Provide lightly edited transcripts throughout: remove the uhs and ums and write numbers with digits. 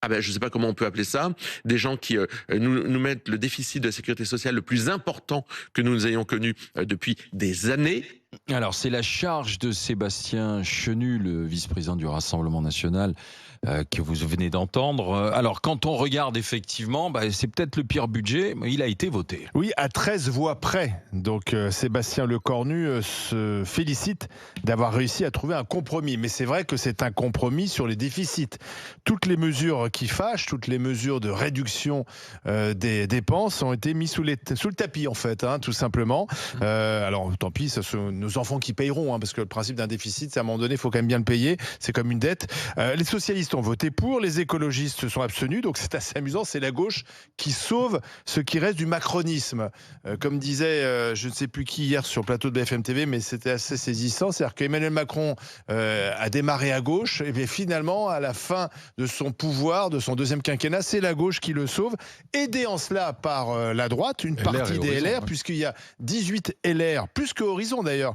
ah ben, je ne sais pas comment on peut appeler ça, des gens qui nous mettent le déficit de la sécurité sociale le plus important que nous ayons connu depuis des années. Alors, c'est la charge de Sébastien Chenu, le vice-président du Rassemblement national, que vous venez d'entendre. Alors, quand on regarde effectivement, c'est peut-être le pire budget, mais il a été voté. Oui, à 13 voix près. Donc Sébastien Lecornu se félicite d'avoir réussi à trouver un compromis. Mais c'est vrai que c'est un compromis sur les déficits. Toutes les mesures qui fâchent, toutes les mesures de réduction des dépenses ont été mises sous le tapis, en fait, tout simplement. Alors, tant pis, ce sont nos enfants qui payeront, parce que le principe d'un déficit, c'est à un moment donné, il faut quand même bien le payer. C'est comme une dette. Les socialistes ont voté pour, les écologistes se sont abstenus, donc c'est assez amusant, c'est la gauche qui sauve ce qui reste du macronisme. Comme disait, je ne sais plus qui hier sur le plateau de BFM TV, mais c'était assez saisissant, c'est-à-dire qu'Emmanuel Macron a démarré à gauche, et bien finalement, à la fin de son pouvoir, de son deuxième quinquennat, c'est la gauche qui le sauve, aidé en cela par la droite, une partie des LR, puisqu'il y a 18 LR, plus que Horizon d'ailleurs,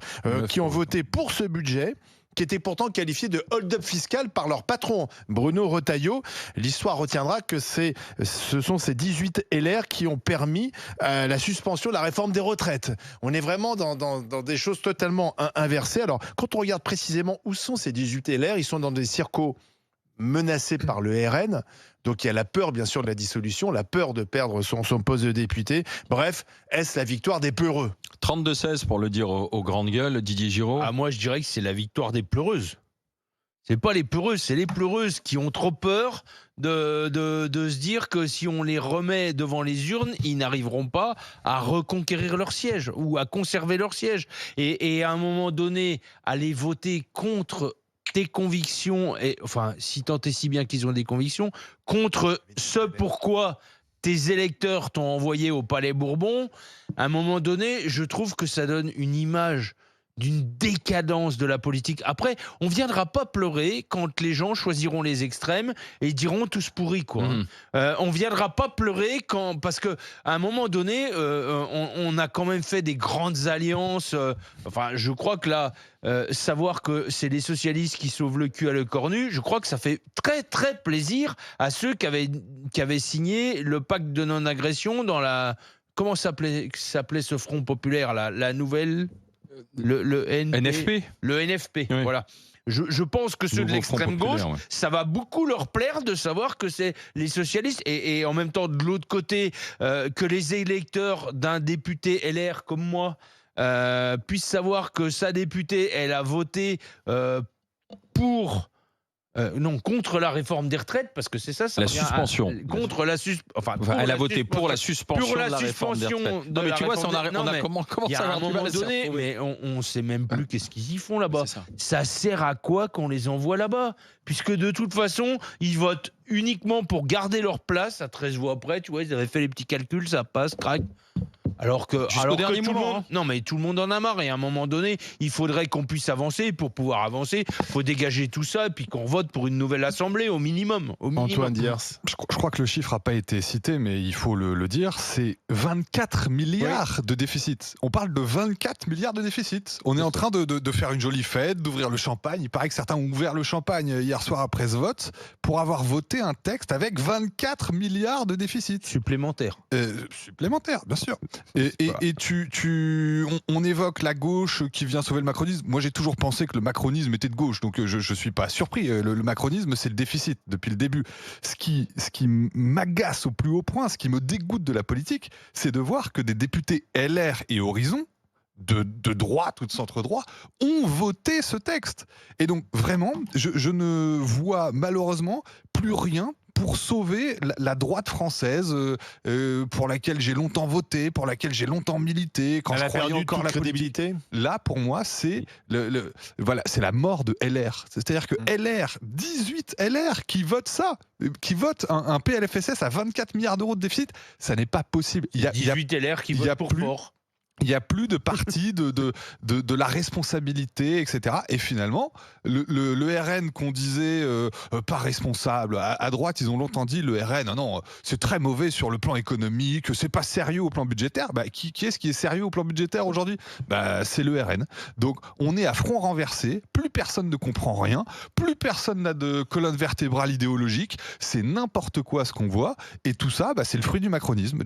qui ont voté pour ce budget, qui était pourtant qualifié de hold-up fiscal par leur patron, Bruno Retailleau. L'histoire retiendra que ce sont ces 18 LR qui ont permis la suspension de la réforme des retraites. On est vraiment dans des choses totalement inversées. Alors, quand on regarde précisément où sont ces 18 LR, ils sont dans des circos menacés par le RN. Donc il y a la peur, bien sûr, de la dissolution, la peur de perdre son poste de député. Bref, est-ce la victoire des peureux ? 32-16 pour le dire aux grandes gueules, Didier Giraud. Moi, je dirais que c'est la victoire des pleureuses. C'est pas les peureuses, c'est les pleureuses qui ont trop peur de se dire que si on les remet devant les urnes, ils n'arriveront pas à reconquérir leur siège ou à conserver leur siège. Et à un moment donné, aller voter contre tes convictions, et enfin, si tant est si bien qu'ils ont des convictions, contre ce pourquoi tes électeurs t'ont envoyé au Palais Bourbon, à un moment donné, je trouve que ça donne une image d'une décadence de la politique. Après, on ne viendra pas pleurer quand les gens choisiront les extrêmes et diront tous pourris, quoi. On ne viendra pas pleurer parce qu'à un moment donné, on a quand même fait des grandes alliances. Enfin, je crois que là, savoir que c'est les socialistes qui sauvent le cul à Lecornu, je crois que ça fait très très plaisir à ceux qui avaient signé le pacte de non-agression dans la... Comment s'appelait ce Front populaire, la nouvelle... Le NFP. Le NFP, oui. Voilà. Je pense que ceux de l'extrême gauche, ça va beaucoup leur plaire de savoir que c'est les socialistes et en même temps de l'autre côté que les électeurs d'un député LR comme moi puissent savoir que sa députée, elle a voté contre la réforme des retraites, parce que c'est ça, la suspension. Contre la suspension. Elle a voté pour la suspension de la réforme des retraites. Non, mais tu vois, comment ça à un moment donné, mais on sait même plus qu'est-ce qu'ils y font là-bas. Ça sert à quoi qu'on les envoie là-bas ? Puisque de toute façon, ils votent uniquement pour garder leur place à 13 voix près. Tu vois, ils avaient fait les petits calculs, ça passe, crac. Alors que tout le monde, non mais tout le monde en a marre, et à un moment donné, il faudrait qu'on puisse avancer. Pour pouvoir avancer, il faut dégager tout ça et puis qu'on vote pour une nouvelle assemblée au minimum. Antoine Diers. Je crois que le chiffre n'a pas été cité, mais il faut le dire, c'est 24 milliards de déficit. On parle de 24 milliards de déficit. On est en train de faire une jolie fête, d'ouvrir le champagne. Il paraît que certains ont ouvert le champagne hier soir après ce vote pour avoir voté un texte avec 24 milliards de déficit. Supplémentaire, bien sûr. Et on évoque la gauche qui vient sauver le macronisme. Moi, j'ai toujours pensé que le macronisme était de gauche, donc je ne suis pas surpris. Le macronisme, c'est le déficit depuis le début. Ce qui m'agace au plus haut point, ce qui me dégoûte de la politique, c'est de voir que des députés LR et Horizon, de droite ou de centre-droit, ont voté ce texte. Et donc, vraiment, je ne vois malheureusement plus rien pour sauver la droite française, pour laquelle j'ai longtemps voté, pour laquelle j'ai longtemps milité, quand je croyais encore la crédibilité. Là, pour moi, c'est c'est la mort de LR. C'est-à-dire que LR, 18 LR qui votent ça, qui votent un PLFSS à 24 milliards d'euros de déficit, ça n'est pas possible. Il y a 18 LR qui votent pour fort. Il n'y a plus de parti de la responsabilité, etc. Et finalement, le RN qu'on disait pas responsable, à droite, ils ont longtemps dit le RN, non, c'est très mauvais sur le plan économique, c'est pas sérieux au plan budgétaire. Bah, qui est-ce qui est sérieux au plan budgétaire aujourd'hui ? Bah, c'est le RN. Donc, on est à front renversé, plus personne ne comprend rien, plus personne n'a de colonne vertébrale idéologique, c'est n'importe quoi ce qu'on voit, et tout ça, bah, c'est le fruit du macronisme.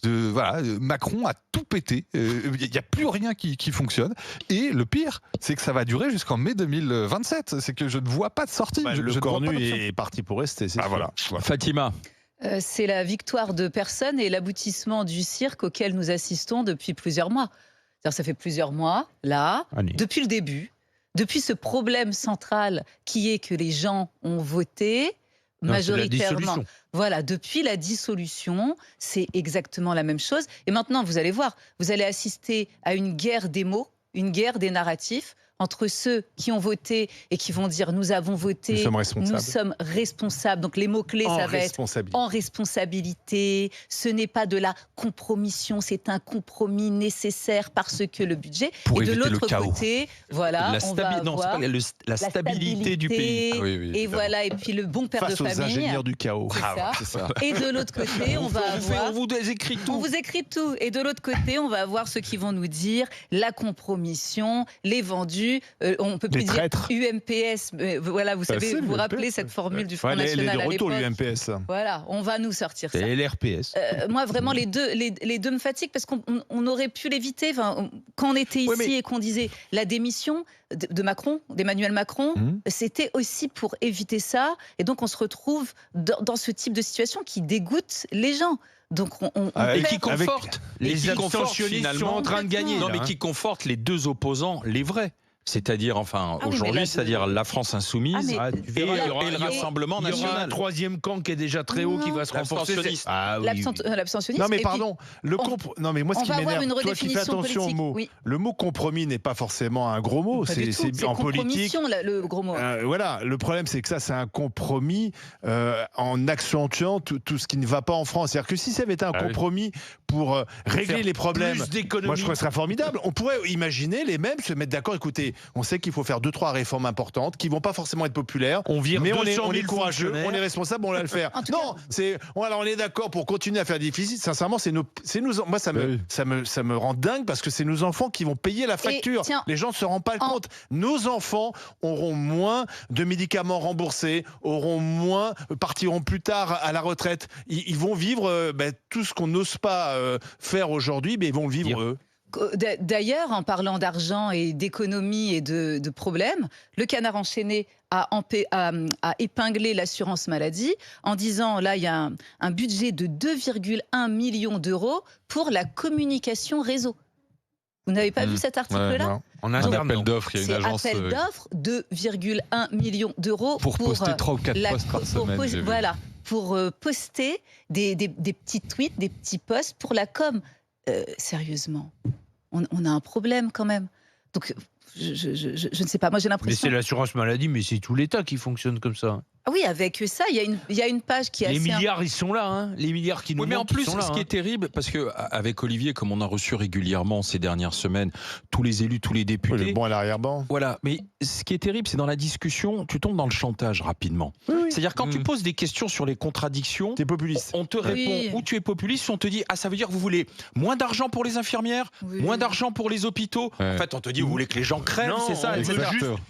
Voilà, Macron a tout pété. Il n'y a plus rien qui fonctionne. Et le pire, c'est que ça va durer jusqu'en mai 2027. C'est que je ne vois pas de sortie. Le cornu est parti pour rester. Voilà. Fatima. C'est la victoire de personne et l'aboutissement du cirque auquel nous assistons depuis plusieurs mois. C'est-à-dire, ça fait plusieurs mois, là, depuis le début, depuis ce problème central qui est que les gens ont voté majoritairement. Voilà, depuis la dissolution, c'est exactement la même chose. Et maintenant, vous allez voir, vous allez assister à une guerre des mots, une guerre des narratifs entre ceux qui ont voté et qui vont dire nous avons voté, nous sommes responsables. Donc les mots-clés, ça va être en responsabilité, ce n'est pas de la compromission, c'est un compromis nécessaire parce que le budget. Pour et de l'autre chaos. Côté, voilà, on va avoir la stabilité du pays. Et voilà, et puis le bon père face de famille. Aux ingénieurs du chaos. C'est ça. Et de l'autre côté, on va avoir... On vous écrit tout. On vous écrit tout. Et de l'autre côté, on va avoir ceux qui vont nous dire la compromission, les vendus, on peut plus dire UMPS. Voilà, vous savez, vous vous rappelez cette formule du Front National à l'époque. l'UMPS. Voilà, on va nous sortir ça. Et l'RPS. Moi, vraiment, les deux me fatiguent parce qu'on aurait pu l'éviter. Enfin, quand on était ici et qu'on disait la démission de Macron, d'Emmanuel Macron, c'était aussi pour éviter ça. Et donc, on se retrouve dans ce type de situation qui dégoûte les gens. Donc et qui conforte les abstentionnistes sont en train de gagner. Non, mais qui conforte les deux opposants, les vrais. C'est-à-dire, aujourd'hui, c'est-à-dire la France insoumise et le Rassemblement national. Il y aura un troisième camp qui est déjà très haut qui va se renforcer. L'abstentionniste. Non, mais pardon. Non, mais moi, ce qui m'énerve, toi qui fais attention au mot, le mot compromis n'est pas forcément un gros mot. C'est en politique. Le gros mot. Voilà. Le problème, c'est que ça, c'est un compromis en accentuant tout ce qui ne va pas en France. C'est-à-dire que si ça avait été un compromis pour régler les problèmes, moi, je trouve que ce serait formidable. On pourrait imaginer les mêmes se mettre d'accord. Écoutez, on sait qu'il faut faire 2-3 réformes importantes qui vont pas forcément être populaires, mais on est courageux, on est responsable, on va le faire. Non, on est d'accord pour continuer à faire des déficits. Sincèrement, moi ça me rend dingue parce que c'est nos enfants qui vont payer la facture. Les gens ne se rendent pas compte. Nos enfants auront moins de médicaments remboursés, partiront plus tard à la retraite. Ils vont vivre tout ce qu'on n'ose pas faire aujourd'hui, mais ils vont le vivre eux. D'ailleurs, en parlant d'argent et d'économie et de problèmes, le Canard enchaîné a épinglé l'assurance maladie en disant, là, il y a un budget de 2,1 millions d'euros pour la communication réseau. Vous n'avez pas vu cet article-là ? On a un appel d'offres, il y a une agence... appel d'offres, 2,1 millions d'euros pour poster 3 ou 4 posts par semaine. Voilà, pour poster des petits tweets, des petits posts pour la com. Sérieusement, on a un problème quand même. Donc, je ne sais pas. Moi, j'ai l'impression. Mais c'est l'assurance maladie, mais c'est tout l'État qui fonctionne comme ça. Ah oui, avec ça, il y a une page qui est Les milliards, ils sont là, hein. Les milliards qui nous mais en manquent, plus, ils sont là, ce qui est terrible, parce que avec Olivier, comme on a reçu régulièrement ces dernières semaines, tous les élus, tous les députés. Le bon à l'arrière-ban. Voilà. Mais ce qui est terrible, c'est dans la discussion, tu tombes dans le chantage rapidement. C'est-à-dire quand tu poses des questions sur les contradictions, t'es populiste. On te répond ou tu es populiste, ou on te dit ça veut dire que vous voulez moins d'argent pour les infirmières, moins d'argent pour les hôpitaux. En fait, on te dit vous voulez que les gens crèvent, c'est ça.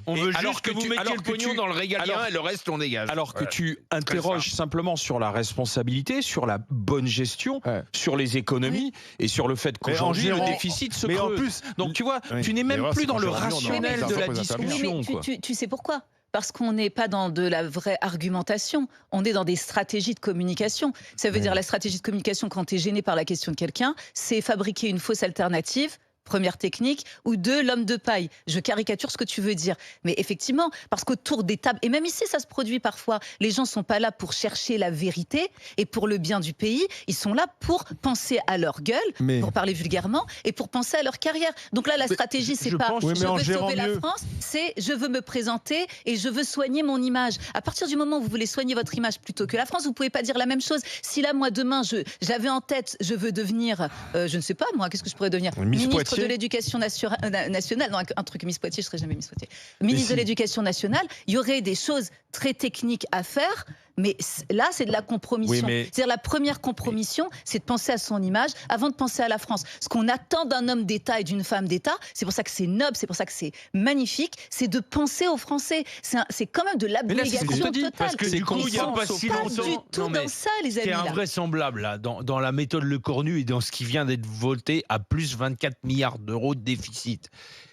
On veut juste que vous mettiez le pognon dans le régalien et le reste on dégage. Alors que tu interroges simplement sur la responsabilité, sur la bonne gestion, sur les économies et sur le fait qu'aujourd'hui le déficit se creuse. En plus, donc tu vois, tu n'es même plus dans le rationnel de la discussion. Tu sais pourquoi ? Parce qu'on n'est pas dans de la vraie argumentation, on est dans des stratégies de communication. Ça veut dire la stratégie de communication quand tu es gêné par la question de quelqu'un, c'est fabriquer une fausse alternative. Première technique, ou deux, l'homme de paille. Je caricature ce que tu veux dire. Mais effectivement, parce qu'autour des tables, et même ici ça se produit parfois, les gens ne sont pas là pour chercher la vérité et pour le bien du pays, ils sont là pour penser à leur gueule, pour parler vulgairement, et pour penser à leur carrière. Donc là, la stratégie, c'est pas je veux sauver la France, c'est je veux me présenter et je veux soigner mon image. À partir du moment où vous voulez soigner votre image plutôt que la France, vous pouvez pas dire la même chose. Si là, moi, demain, j'avais en tête, je veux devenir, je ne sais pas, moi, qu'est-ce que je pourrais devenir ? Ministre de l'Éducation nationale, non, un truc Miss Poitiers, je serais jamais Miss Poitiers. Ministre de l'Éducation nationale, il y aurait des choses très techniques à faire. Mais là, c'est de la compromission. C'est-à-dire la première compromission, c'est de penser à son image avant de penser à la France. Ce qu'on attend d'un homme d'État et d'une femme d'État, c'est pour ça que c'est noble, c'est pour ça que c'est magnifique, c'est de penser aux Français. C'est quand même de l'abnégation totale. Parce que du coup, il n'y a pas si longtemps. Pas du tout dans ça, les amis. C'est invraisemblable, là, dans la méthode Lecornu et dans ce qui vient d'être voté à plus 24 milliards d'euros de déficit.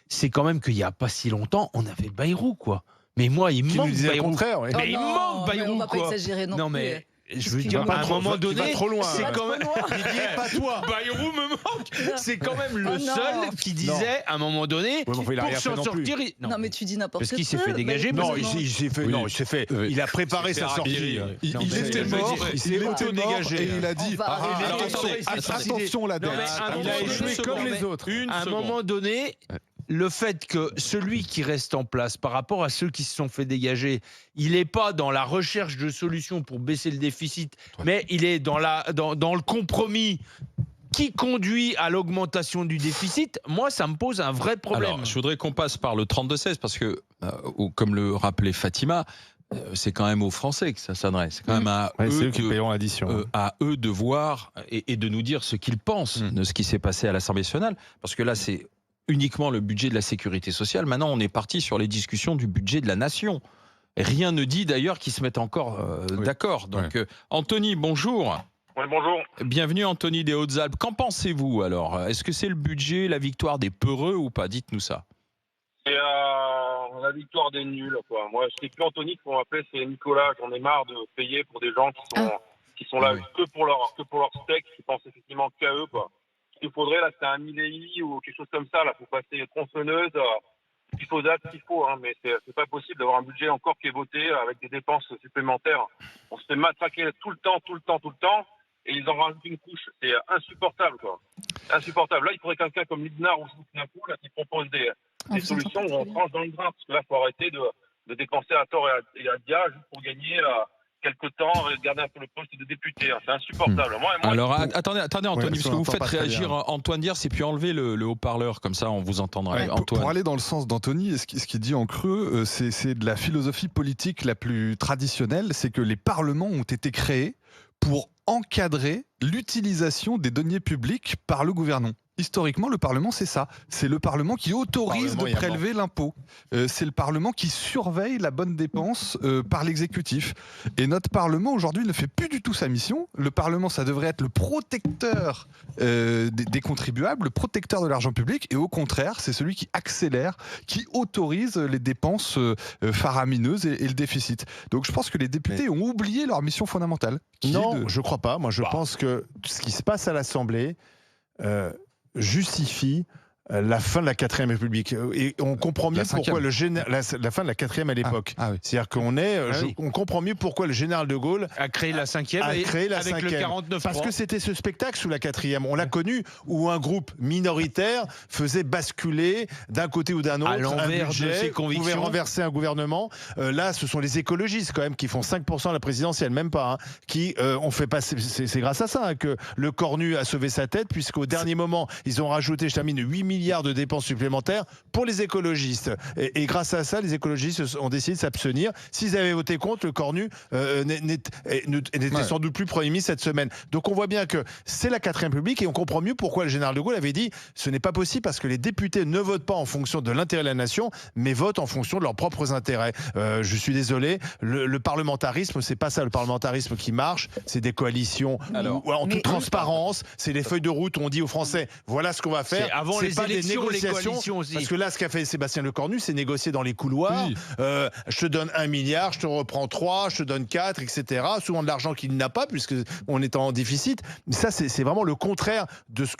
C'est quand même qu'il n'y a pas si longtemps, on avait Bayrou, quoi. Mais moi, il manque Bayrou. Ouais. Mais il manque Bayrou, on va quoi. pas exagérer non mais plus. je veux dire, à un moment donné, c'est quand même. pas toi. Bayrou me manque. C'est quand même le seul qui disait, à un moment donné, pour s'en sortir. Non, mais tu dis n'importe quoi. Parce qu'il s'est fait dégager. Non, il s'est fait. Il a préparé sa sortie. Il était mort, il est auto-dégagé. Et il a dit attention la dette. Il a échoué comme les autres. À un moment donné, le fait que celui qui reste en place par rapport à ceux qui se sont fait dégager, il n'est pas dans la recherche de solutions pour baisser le déficit, mais il est dans le compromis qui conduit à l'augmentation du déficit, moi, ça me pose un vrai problème. Alors, je voudrais qu'on passe par le 32-16 parce que, comme le rappelait Fatima, c'est quand même aux Français que ça s'adresse. C'est quand même à eux qui paieront l'addition. À eux de voir et de nous dire ce qu'ils pensent de ce qui s'est passé à l'Assemblée nationale. Parce que là, c'est uniquement le budget de la sécurité sociale. Maintenant, on est parti sur les discussions du budget de la nation. Rien ne dit d'ailleurs qu'ils se mettent encore d'accord. Donc, Anthony, bonjour. Oui, bonjour. Bienvenue, Anthony des Hautes-Alpes. Qu'en pensez-vous alors? Est-ce que c'est le budget, la victoire des peureux ou pas? Dites-nous ça. C'est la victoire des nuls, quoi. Moi, je sais plus Anthony, qu'on m'appelait, c'est Nicolas. J'en ai marre de payer pour des gens qui sont là que pour leur steak, qui pensent effectivement qu'à eux, quoi. Il faudrait, là, c'est un ILI ou quelque chose comme ça, là, faut passer tronçonneuse, il faut ce qu'il faut, hein, mais c'est pas possible d'avoir un budget encore qui est voté avec des dépenses supplémentaires. On se fait matraquer tout le temps, et ils en rajoutent une couche. C'est insupportable, quoi. Insupportable. Là, il faudrait quelqu'un comme Lidnar ou Soutenapou, là, qui propose des solutions où on tranche dans le grain, parce que là, il faut arrêter de dépenser à tort et à dia juste pour gagner quelque temps, garder un peu le poste de député. C'est insupportable. Alors, attendez, Anthony, parce que vous faites réagir Antoine Diers, et puis enlevez le haut-parleur, comme ça on vous entendra. Antoine. Pour aller dans le sens d'Anthony, ce qu'il dit en creux, c'est de la philosophie politique la plus traditionnelle, c'est que les parlements ont été créés pour encadrer l'utilisation des deniers publics par le gouvernement. Historiquement, le Parlement, c'est ça. C'est le Parlement qui autorise de prélever l'impôt. C'est le Parlement qui surveille la bonne dépense par l'exécutif. Et notre Parlement, aujourd'hui, ne fait plus du tout sa mission. Le Parlement, ça devrait être le protecteur des contribuables, le protecteur de l'argent public. Et au contraire, c'est celui qui accélère, qui autorise les dépenses faramineuses et le déficit. Donc je pense que les députés ont oublié leur mission fondamentale. Non, je ne crois pas. Moi, je pense que ce qui se passe à l'Assemblée justifie la fin de la 4ème République. Et on comprend mieux pourquoi la fin de la 4ème à l'époque. C'est-à-dire on comprend mieux pourquoi le général de Gaulle a créé la 5e avec le 49.3. Parce que c'était ce spectacle sous la 4ème. On l'a connu, où un groupe minoritaire faisait basculer d'un côté ou d'un autre un budget, pouvait renverser un gouvernement. Là, ce sont les écologistes quand même qui font 5% à la présidentielle, même pas, qui ont fait passer. C'est grâce à ça que le Cornu a sauvé sa tête, puisqu'au dernier moment, ils ont rajouté, je termine, 8 milliards de dépenses supplémentaires pour les écologistes. Et grâce à ça, les écologistes ont décidé de s'abstenir. S'ils avaient voté contre, le Cornu n'était sans doute plus Premier ministre cette semaine. Donc on voit bien que c'est la 4ème République et on comprend mieux pourquoi le général de Gaulle avait dit ce n'est pas possible parce que les députés ne votent pas en fonction de l'intérêt de la nation, mais votent en fonction de leurs propres intérêts. Je suis désolé, le parlementarisme, c'est pas ça le parlementarisme qui marche, c'est des coalitions en toute transparence, c'est les feuilles de route où on dit aux Français voilà ce qu'on va faire. Avant les élections, des négociations aussi. Parce que là, ce qu'a fait Sébastien Lecornu, c'est négocier dans les couloirs. Je te donne 1 milliard, je te reprends 3, je te donne 4, etc. Souvent de l'argent qu'il n'a pas, puisqu'on est en déficit. Ça, c'est vraiment le contraire de ce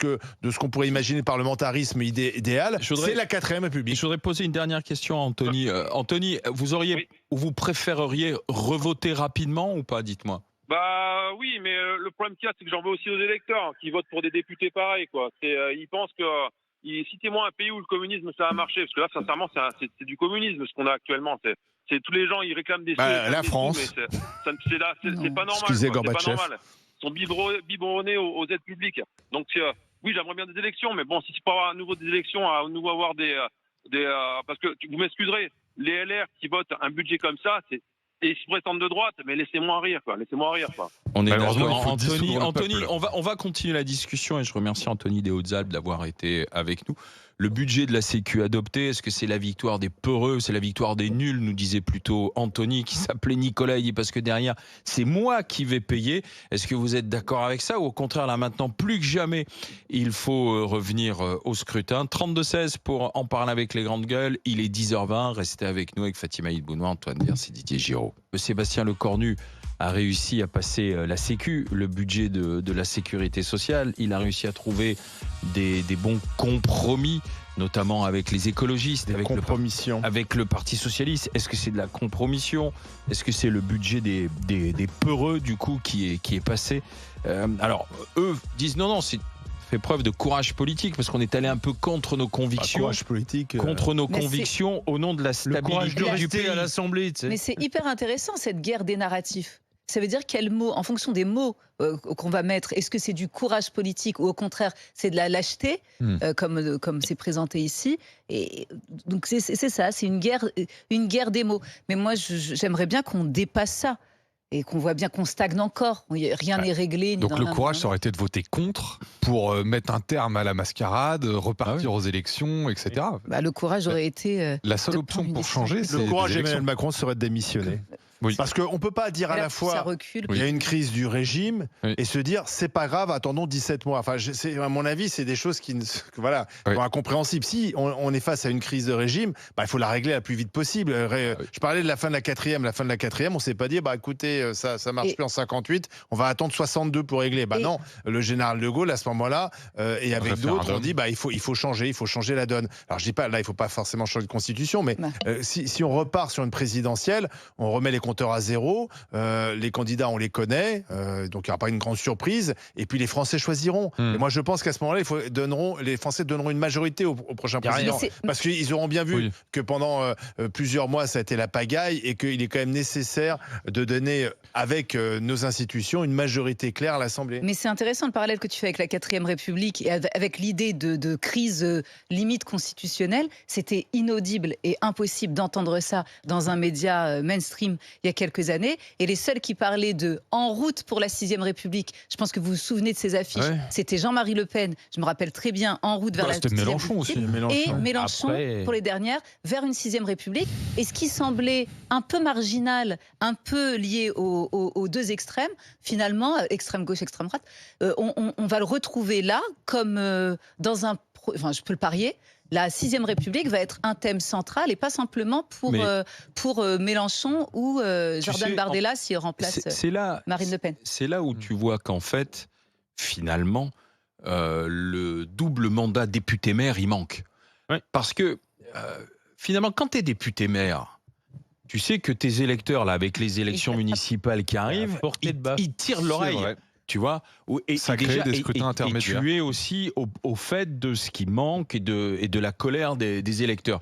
qu'on pourrait imaginer le parlementarisme idéal. C'est la 4ème République. Je voudrais poser une dernière question à Anthony. Anthony, vous préféreriez revoter rapidement ou pas, dites-moi? Bah oui, mais le problème qu'il y a, c'est que j'en veux aussi aux électeurs qui votent pour des députés pareils, quoi. Ils pensent que citez-moi un pays où le communisme ça a marché, parce que là, sincèrement, c'est du communisme ce qu'on a actuellement. C'est tous les gens, ils réclament des la France. C'est pas normal. Excusez C'est pas Gorbatchev. normal. Ils sont biberonnés aux aides publiques. Donc oui, j'aimerais bien des élections, mais bon, si c'est pour avoir à nouveau des élections, à nouveau avoir parce que vous m'excuserez, les LR qui votent un budget comme ça, et ils se prétendent de droite, mais laissez-moi rire, quoi. Laissez-moi rire, quoi. On est Malheureusement, d'accord. il faut dissoudre le Anthony, peuple. on va continuer la discussion et je remercie Anthony des Hautes-Alpes d'avoir été avec nous. Le budget de la Sécu adopté, est-ce que c'est la victoire des peureux, c'est la victoire des nuls, nous disait plutôt Anthony, qui s'appelait Nicolas, il dit parce que derrière, c'est moi qui vais payer. Est-ce que vous êtes d'accord avec ça ou au contraire, là maintenant, plus que jamais, il faut revenir au scrutin. 32-16 pour en parler avec les grandes gueules. Il est 10h20, restez avec nous avec Fatima Idbounois, Antoine Vers et Didier Giraud. Sébastien Lecornu a réussi à passer la Sécu, le budget de la sécurité sociale. Il a réussi à trouver des bons compromis, notamment avec les écologistes, avec le Parti Socialiste. Est-ce que c'est de la compromission? Est-ce que c'est le budget des peureux, du coup, qui est passé? Alors, eux disent non, c'est fait preuve de courage politique, parce qu'on est allé un peu contre nos convictions. Courage politique. Contre nos convictions au nom de la Le courage stabilité de du rester pays. à l'Assemblée, tu sais. Mais c'est hyper intéressant, cette guerre des narratifs. Ça veut dire quels mots, en fonction des mots qu'on va mettre, est-ce que c'est du courage politique ou au contraire c'est de la lâcheté, comme c'est présenté ici. Et donc c'est ça, c'est une guerre des mots. Mais moi j'aimerais bien qu'on dépasse ça et qu'on voit bien qu'on stagne encore. Rien n'est réglé. Donc le courage, ça aurait été de voter contre pour mettre un terme à la mascarade, repartir aux élections, etc. Bah, le courage aurait été... La seule de option prendre pour une changer, décision. c'est Le courage des d'Emmanuel élections. Macron serait de démissionner. Oui. Parce qu'on ne peut pas dire à Alors, la ça fois recule. il y a une crise du régime Oui. et se dire c'est pas grave, attendons 17 mois. Enfin, à mon avis, c'est des choses qui voilà, Oui. sont incompréhensibles. Si on est face à une crise de régime, bah, il faut la régler la plus vite possible. Je parlais de la fin de la quatrième. La fin de la quatrième, on s'est pas dit bah écoutez, ça marche plus en 58, on va attendre 62 pour régler. Bah non, le général de Gaulle à ce moment-là et avec d'autres, on dit bah il faut changer la donne. Alors je dis pas là, il faut pas forcément changer de constitution, mais si on repart sur une présidentielle, on remet les compteurs à zéro. Les candidats, on les connaît, donc il n'y aura pas une grande surprise. Et puis les Français choisiront. Et moi, je pense qu'à ce moment-là, les Français donneront une majorité au prochain président. Parce qu'ils auront bien vu que pendant plusieurs mois, ça a été la pagaille et qu'il est quand même nécessaire de donner, avec nos institutions, une majorité claire à l'Assemblée. Mais c'est intéressant le parallèle que tu fais avec la 4e République et avec l'idée de crise limite constitutionnelle. C'était inaudible et impossible d'entendre ça dans un média mainstream il y a quelques années. Et les seuls qui parlaient de « en route pour la 6e République », je pense que vous vous souvenez de ces affiches, c'était Jean-Marie Le Pen, je me rappelle très bien, « en route vers la 6e Mélenchon République », aussi. et Mélenchon, pour les dernières, vers une 6e République. Et ce qui semblait un peu marginal, un peu lié aux deux extrêmes, finalement, extrême gauche, extrême droite, on va le retrouver là, comme dans un... Enfin, je peux le parier, la 6e République va être un thème central et pas simplement pour Mélenchon ou Jordan Bardella s'il remplace Marine Le Pen. C'est là où tu vois qu'en fait, finalement, le double mandat député-maire, il manque. Parce que, finalement, quand tu es député-maire, tu sais que tes électeurs, là, avec les élections municipales qui arrivent, ils tirent l'oreille. Tu vois, ça crée des scrutins intermédiaires. Et tu es aussi au fait de ce qui manque et de la colère des électeurs.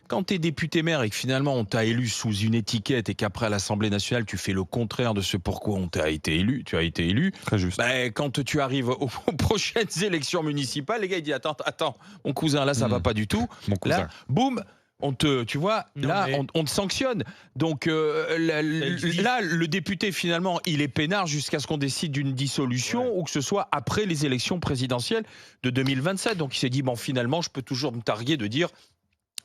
Quand tu es député-maire et que finalement on t'a élu sous une étiquette et qu'après à l'Assemblée nationale tu fais le contraire de ce pourquoi on t'a été élu, tu as été élu. Très juste. Quand tu arrives aux prochaines élections municipales, les gars ils disent attends, mon cousin là ça va pas du tout. Mon cousin. Là, boum. On te sanctionne. Donc là, le député, finalement, il est peinard jusqu'à ce qu'on décide d'une dissolution ou que ce soit après les élections présidentielles de 2027. Donc il s'est dit, bon, finalement, je peux toujours me targuer de dire...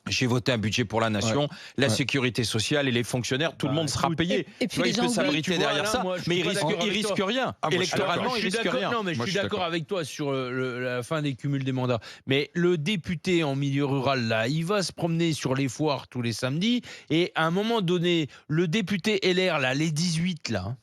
J'ai voté un budget pour la nation, la sécurité sociale et les fonctionnaires, tout le monde sera payé. Et puis il peut s'abriter derrière ça, mais il risque rien. Électoralement, il risque rien. Non, mais je suis d'accord avec toi sur la fin des cumuls des mandats. Mais le député en milieu rural, là, il va se promener sur les foires tous les samedis. Et à un moment donné, le député LR, là, les 18, là,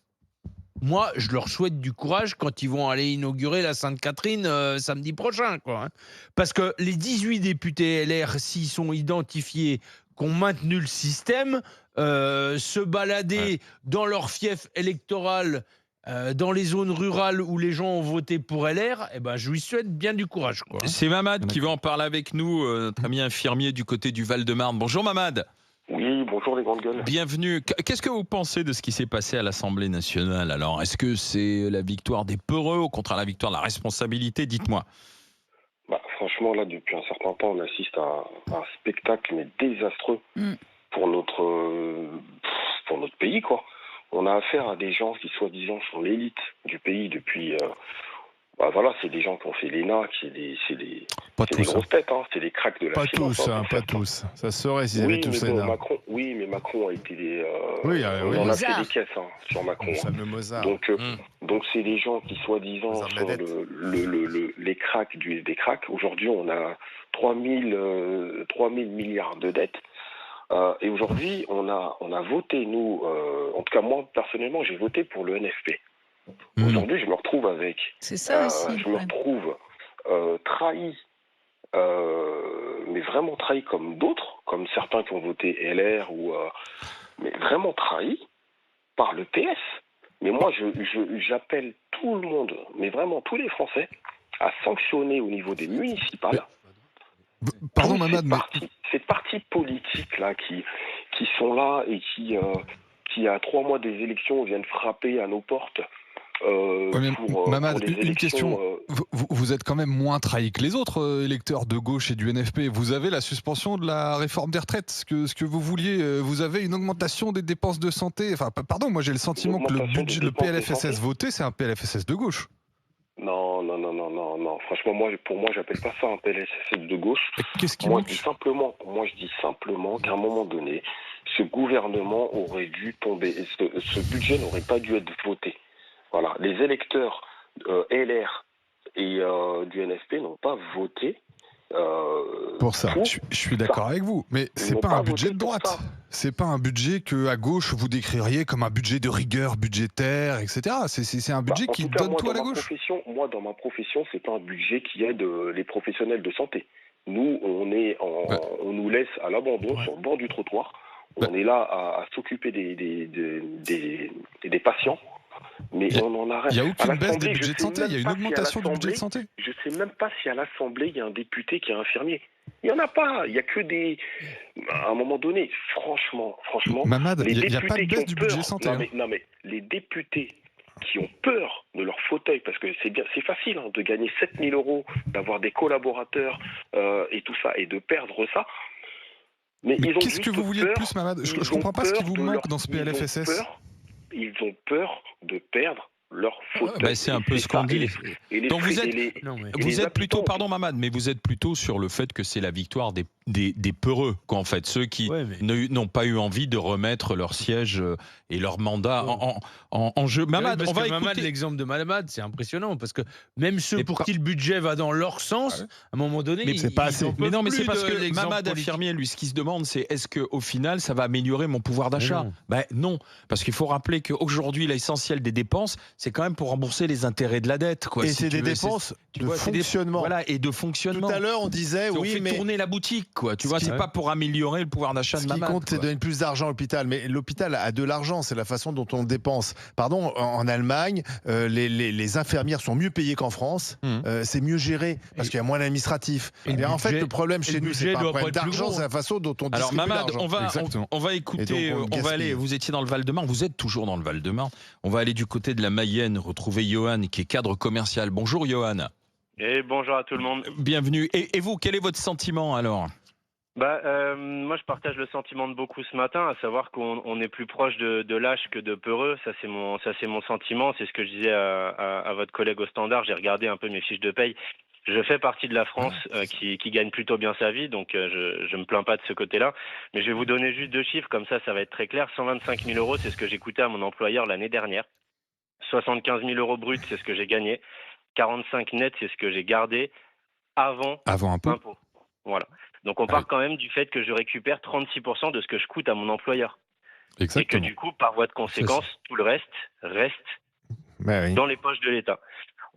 moi, je leur souhaite du courage quand ils vont aller inaugurer la Sainte-Catherine samedi prochain, quoi. Parce que les 18 députés LR, s'ils sont identifiés, qui ont maintenu le système, se balader dans leur fief électoral, dans les zones rurales où les gens ont voté pour LR, eh ben, je lui souhaite bien du courage, quoi. C'est Mamad qui va en parler avec nous, notre ami infirmier du côté du Val-de-Marne. Bonjour Mamad. Oui, bonjour les grandes gueules. Bienvenue. Qu'est-ce que vous pensez de ce qui s'est passé à l'Assemblée nationale? Alors, est-ce que c'est la victoire des peureux, au contraire la victoire de la responsabilité? Dites-moi. franchement, là, depuis un certain temps, on assiste à un spectacle mais désastreux pour notre pays, quoi. On a affaire à des gens qui, soi-disant, sont l'élite du pays depuis... voilà, c'est des gens qui ont fait l'ENA, c'est des grosses têtes, hein, c'est des cracks de la Pas finance. tous, pas tous. Ça se saurait s'ils avaient tous l'ENA. Mais Macron a été on en a fait des caisses sur Macron. Le fameux Mozart. Donc c'est des gens qui, soi-disant, sont les cracks des cracks. Aujourd'hui, on a 3 000 milliards de dettes. Et aujourd'hui, on a voté, nous, en tout cas moi, personnellement, j'ai voté pour le NFP. Aujourd'hui, je me retrouve avec... C'est ça aussi. Je me retrouve trahi, mais vraiment trahi comme d'autres, comme certains qui ont voté LR, mais vraiment trahi par le PS. Mais moi, j'appelle tout le monde, mais vraiment tous les Français, à sanctionner au niveau des municipales. Pardon, Mamad, ces partis politiques là qui sont là et qui à 3 mois des élections viennent frapper à nos portes. Mamad, une question. Vous êtes quand même moins trahi que les autres électeurs de gauche et du NFP. Vous avez la suspension de la réforme des retraites, ce que vous vouliez. Vous avez une augmentation des dépenses de santé. Enfin, pardon, moi j'ai le sentiment que le PLFSS voté, c'est un PLFSS de gauche. Non. Franchement, pour moi, j'appelle pas ça un PLFSS de gauche. Qu'est-ce qui Moi, je dis simplement qu'à un moment donné, ce gouvernement aurait dû tomber. Et ce budget n'aurait pas dû être voté. Voilà. Les électeurs LR et du NFP n'ont pas voté. Pour ça, je suis d'accord avec vous, mais c'est pas un budget de droite. C'est pas un budget que à gauche vous décririez comme un budget de rigueur budgétaire, etc. C'est un budget qui donne tout à la gauche. Moi, dans ma profession, c'est pas un budget qui aide les professionnels de santé. Nous, on nous laisse à l'abandon sur le bord du trottoir. On est là à s'occuper des patients. Mais on en arrête. Il n'y a aucune baisse des budgets de santé, il y a une augmentation du budget de santé. Je ne sais même pas si à l'Assemblée, il y a un député qui est infirmier. Il n'y en a pas. Il n'y a que des... À un moment donné, franchement... Mamad, il n'y a pas de baisse du budget santé. Non mais les députés qui ont peur de leur fauteuil, parce que c'est facile de gagner 7 000 €, d'avoir des collaborateurs et tout ça, et de perdre ça. Mais qu'est-ce que vous vouliez de plus, Mamad? Je ne comprends pas ce qui vous manque dans ce PLFSS. Ils ont peur de perdre leur fauteuil. C'est un peu ce qu'on dit. Donc vous êtes plutôt, pardon Mamad, mais vous êtes plutôt sur le fait que c'est la victoire des peureux, quoi, en fait, ceux qui n'ont pas eu envie de remettre leur siège et leur mandat en jeu. Mamad, on va écouter l'exemple de Mamad, c'est impressionnant parce que même ceux pour qui le budget va dans leur sens, à un moment donné, mais c'est pas assez. Mais non, mais c'est parce que Mamad infirmier, lui, ce qu'il se demande, c'est est-ce que au final, ça va améliorer mon pouvoir d'achat? Non, parce qu'il faut rappeler qu'aujourd'hui, l'essentiel des dépenses, c'est quand même pour rembourser les intérêts de la dette, quoi. Et c'est des dépenses de fonctionnement. Voilà, et de fonctionnement. Tout à l'heure, on disait on fait tourner la boutique, quoi. Tu vois, c'est pas pour améliorer le pouvoir d'achat de Mamad. Ce qui compte, c'est de donner plus d'argent à l'hôpital. Mais l'hôpital a de l'argent, c'est la façon dont on dépense. Pardon, en Allemagne, les infirmières sont mieux payées qu'en France. C'est mieux géré parce qu'il y a moins d'administratifs. En fait, le problème chez nous, c'est pas un problème d'argent, c'est la façon dont on distribue l'argent. Alors Mamad, on va écouter, on va aller. Vous étiez dans le Val-de-Marne, vous êtes toujours dans le Val-de-Marne. On va aller du côté de la Mayenne, retrouver Johan, qui est cadre commercial. Bonjour Johan. Et bonjour à tout le monde. Bienvenue. Et vous, quel est votre sentiment alors? Moi, je partage le sentiment de beaucoup ce matin, à savoir qu'on est plus proche de lâches que de peureux. Ça, c'est mon sentiment. C'est ce que je disais à votre collègue au standard. J'ai regardé un peu mes fiches de paye. Je fais partie de la France qui gagne plutôt bien sa vie, donc je me plains pas de ce côté-là. Mais je vais vous donner juste 2 chiffres, comme ça va être très clair. 125 000 €, c'est ce que j'ai coûté à mon employeur l'année dernière. 75 000 € brut, c'est ce que j'ai gagné. 45 net, c'est ce que j'ai gardé avant impôt. Voilà. Donc on part quand même du fait que je récupère 36% de ce que je coûte à mon employeur. Exactement. Et que du coup, par voie de conséquence, tout le reste dans les poches de l'État.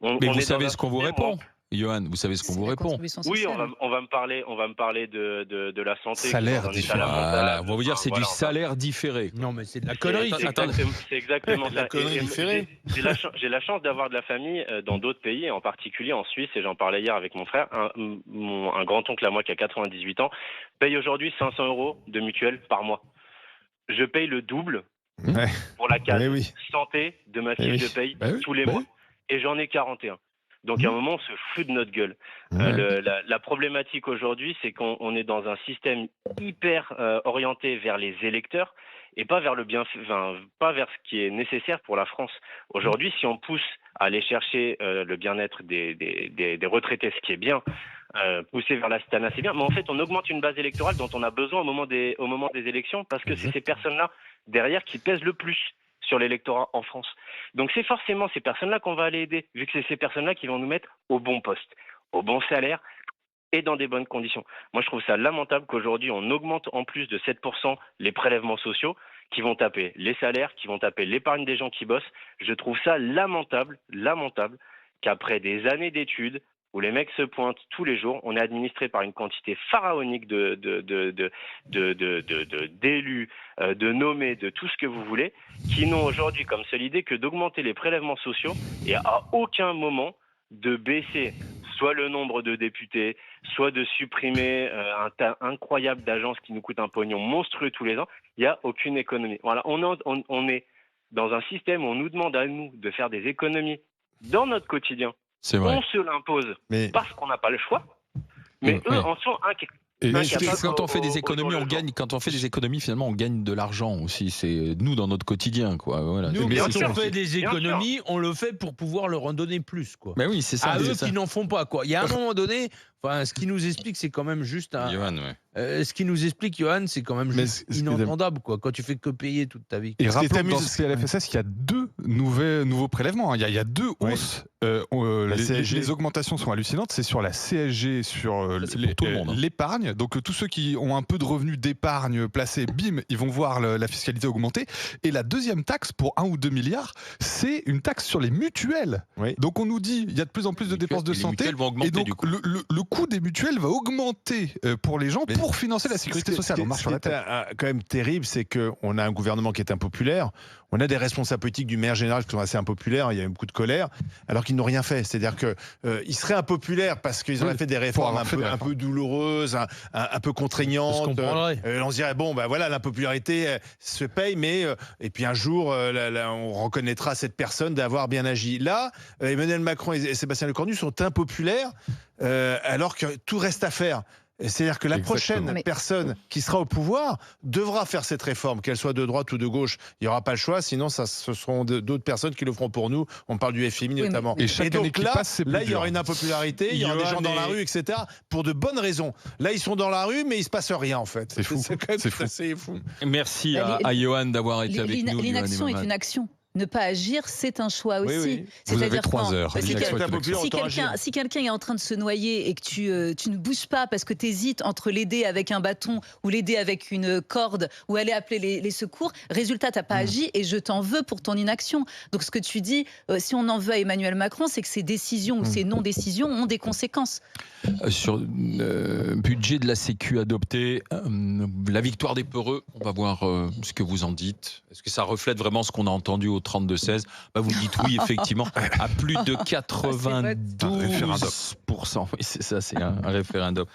Mais vous savez ce qu'on vous répond, Johan, vous savez ce qu'on vous répond? Oui, on va me parler de la santé. Salaire différé. Voilà, on va vous dire c'est du salaire différé. Non, mais c'est de la connerie. C'est exactement ça. La connerie différée. J'ai la chance d'avoir de la famille dans d'autres pays, en particulier en Suisse, et j'en parlais hier avec mon frère. Un grand-oncle à moi qui a 98 ans paye aujourd'hui 500 € de mutuelle par mois. Je paye le double pour la case santé de ma fiche de paye tous les mois. Et j'en ai 41. Donc à un moment, on se fout de notre gueule. La problématique aujourd'hui, c'est qu'on est dans un système hyper orienté vers les électeurs et pas vers pas vers ce qui est nécessaire pour la France. Aujourd'hui, si on pousse à aller chercher le bien-être des retraités, ce qui est bien, pousser vers la citana, c'est bien, mais en fait, on augmente une base électorale dont on a besoin au moment des élections parce que c'est ces personnes-là derrière qui pèsent le plus sur l'électorat en France. Donc c'est forcément ces personnes-là qu'on va aller aider, vu que c'est ces personnes-là qui vont nous mettre au bon poste, au bon salaire et dans des bonnes conditions. Moi, je trouve ça lamentable qu'aujourd'hui, on augmente en plus de 7% les prélèvements sociaux qui vont taper les salaires, qui vont taper l'épargne des gens qui bossent. Je trouve ça lamentable qu'après des années d'études, où les mecs se pointent tous les jours, on est administré par une quantité pharaonique d'élus, de nommés, de tout ce que vous voulez, qui n'ont aujourd'hui comme seule idée que d'augmenter les prélèvements sociaux et à aucun moment de baisser soit le nombre de députés, soit de supprimer un tas incroyable d'agences qui nous coûtent un pognon monstrueux tous les ans. Il n'y a aucune économie. Voilà, on est dans un système où on nous demande à nous de faire des économies dans notre quotidien. C'est vrai. On se l'impose parce qu'on n'a pas le choix. Mais eux en sont incapables. Quand on fait des économies, on gagne. Quand on fait des économies, finalement, on gagne de l'argent aussi. C'est nous dans notre quotidien, quoi. Voilà. Nous, quand on fait des économies, on le fait pour pouvoir leur en donner plus, quoi. Mais oui, c'est ça. À eux qui n'en font pas, quoi. Il y a un moment donné, ce qui nous explique, c'est quand même juste un. Johan, ce qui nous explique, Johan, c'est quand même juste inentendable, quoi. Quand tu fais que payer toute ta vie. Et rappelons que dans ce PLFSS, il y a deux nouveaux prélèvements. Il y a deux hausses. Les augmentations sont hallucinantes. C'est sur la CSG, sur l'épargne. Donc tous ceux qui ont un peu de revenus d'épargne placés, bim, ils vont voir la fiscalité augmenter. Et la deuxième taxe pour 1 ou 2 milliards, c'est une taxe sur les mutuelles. Donc on nous dit, il y a de plus en plus de dépenses de santé. Augmenter, et donc le coût des mutuelles va augmenter pour les gens pour financer la sécurité sociale. On marche sur la tête. Quand même terrible, c'est qu'on a un gouvernement qui est impopulaire. On a des responsables politiques du maire général qui sont assez impopulaires. Il y a eu beaucoup de colère, alors qu'ils n'ont rien fait. C'est-à-dire qu'ils seraient impopulaires parce qu'ils auraient fait des réformes un peu douloureuses, un peu contraignantes. On se dirait, bon, voilà, l'impopularité se paye, mais et puis un jour, on reconnaîtra cette personne d'avoir bien agi. Là, Emmanuel Macron et Sébastien Lecornu sont impopulaires, alors que tout reste à faire. C'est-à-dire que la prochaine personne qui sera au pouvoir devra faire cette réforme, qu'elle soit de droite ou de gauche. Il n'y aura pas le choix, sinon ce seront d'autres personnes qui le feront pour nous. On parle du FMI notamment. Et donc là, il y aura une impopularité, il y aura des gens dans la rue, etc. pour de bonnes raisons. Là, ils sont dans la rue, mais il ne se passe rien en fait. C'est fou. C'est fou. Merci à Johan d'avoir été avec nous. L'inaction est une action. Ne pas agir, c'est un choix aussi. Vous avez 3 heures. Si quelqu'un est en train de se noyer et que tu ne bouges pas parce que tu hésites entre l'aider avec un bâton ou l'aider avec une corde ou aller appeler les secours, résultat, tu n'as pas agi et je t'en veux pour ton inaction. Donc ce que tu dis, si on en veut à Emmanuel Macron, c'est que ses décisions ou ses non-décisions ont des conséquences. Sur le budget de la Sécu adopté, la victoire des peureux, on va voir ce que vous en dites. Est-ce que ça reflète vraiment ce qu'on a entendu au 32-16 ? Vous dites oui, effectivement, à plus de 92%. Oui, c'est ça, c'est un référendum.